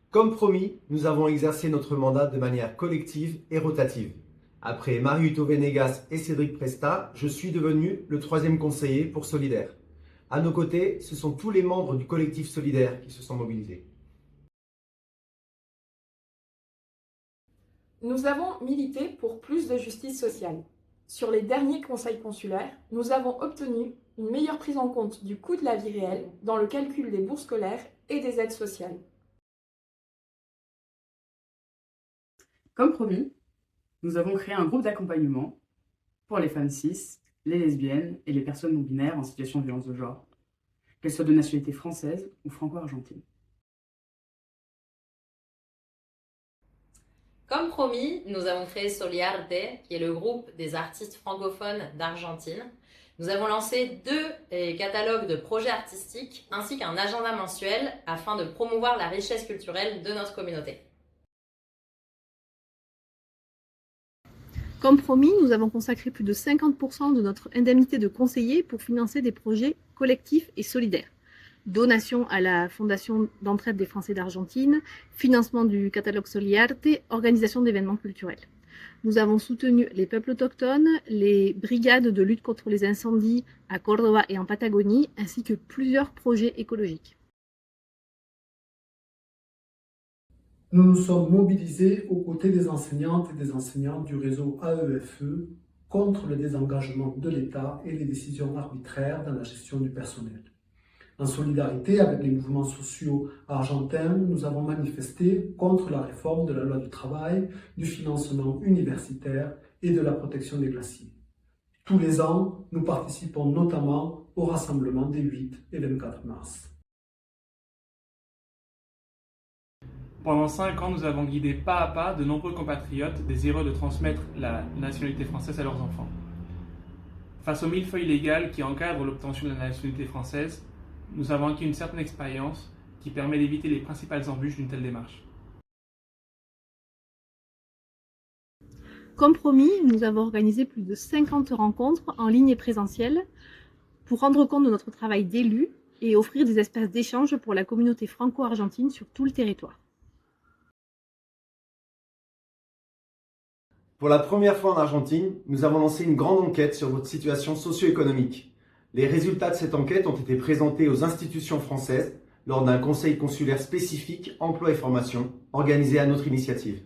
Comme promis, nous avons exercé notre mandat de manière collective et rotative. Après Mariuto Venegas et Cédric Presta, je suis devenu le troisième conseiller pour Solidaire. À nos côtés, ce sont tous les membres du collectif Solidaire qui se sont mobilisés. Nous avons milité pour plus de justice sociale. Sur les derniers conseils consulaires, nous avons obtenu une meilleure prise en compte du coût de la vie réelle dans le calcul des bourses scolaires et des aides sociales. Comme promis, nous avons créé un groupe d'accompagnement pour les femmes cis, les lesbiennes et les personnes non-binaires en situation de violence de genre, qu'elles soient de nationalité française ou franco-argentine. Comme promis, nous avons créé Soliarte, qui est le groupe des artistes francophones d'Argentine. Nous avons lancé 2 catalogues de projets artistiques ainsi qu'un agenda mensuel afin de promouvoir la richesse culturelle de notre communauté. Comme promis, nous avons consacré plus de 50% de notre indemnité de conseiller pour financer des projets collectifs et solidaires. Donation à la Fondation d'entraide des Français d'Argentine, financement du catalogue Soliarte, organisation d'événements culturels. Nous avons soutenu les peuples autochtones, les brigades de lutte contre les incendies à Córdoba et en Patagonie, ainsi que plusieurs projets écologiques. Nous nous sommes mobilisés aux côtés des enseignantes et des enseignants du réseau AEFE contre le désengagement de l'État et les décisions arbitraires dans la gestion du personnel. En solidarité avec les mouvements sociaux argentins, nous avons manifesté contre la réforme de la loi du travail, du financement universitaire et de la protection des glaciers. Tous les ans, nous participons notamment au rassemblement des 8 et 24 mars. Pendant 5 ans, nous avons guidé pas à pas de nombreux compatriotes désireux de transmettre la nationalité française à leurs enfants. Face au millefeuille légal qui encadre l'obtention de la nationalité française, nous avons acquis une certaine expérience qui permet d'éviter les principales embûches d'une telle démarche. Comme promis, nous avons organisé plus de 50 rencontres en ligne et présentiel pour rendre compte de notre travail d'élu et offrir des espaces d'échange pour la communauté franco-argentine sur tout le territoire. Pour la première fois en Argentine, nous avons lancé une grande enquête sur votre situation socio-économique. Les résultats de cette enquête ont été présentés aux institutions françaises lors d'un conseil consulaire spécifique emploi et formation organisé à notre initiative.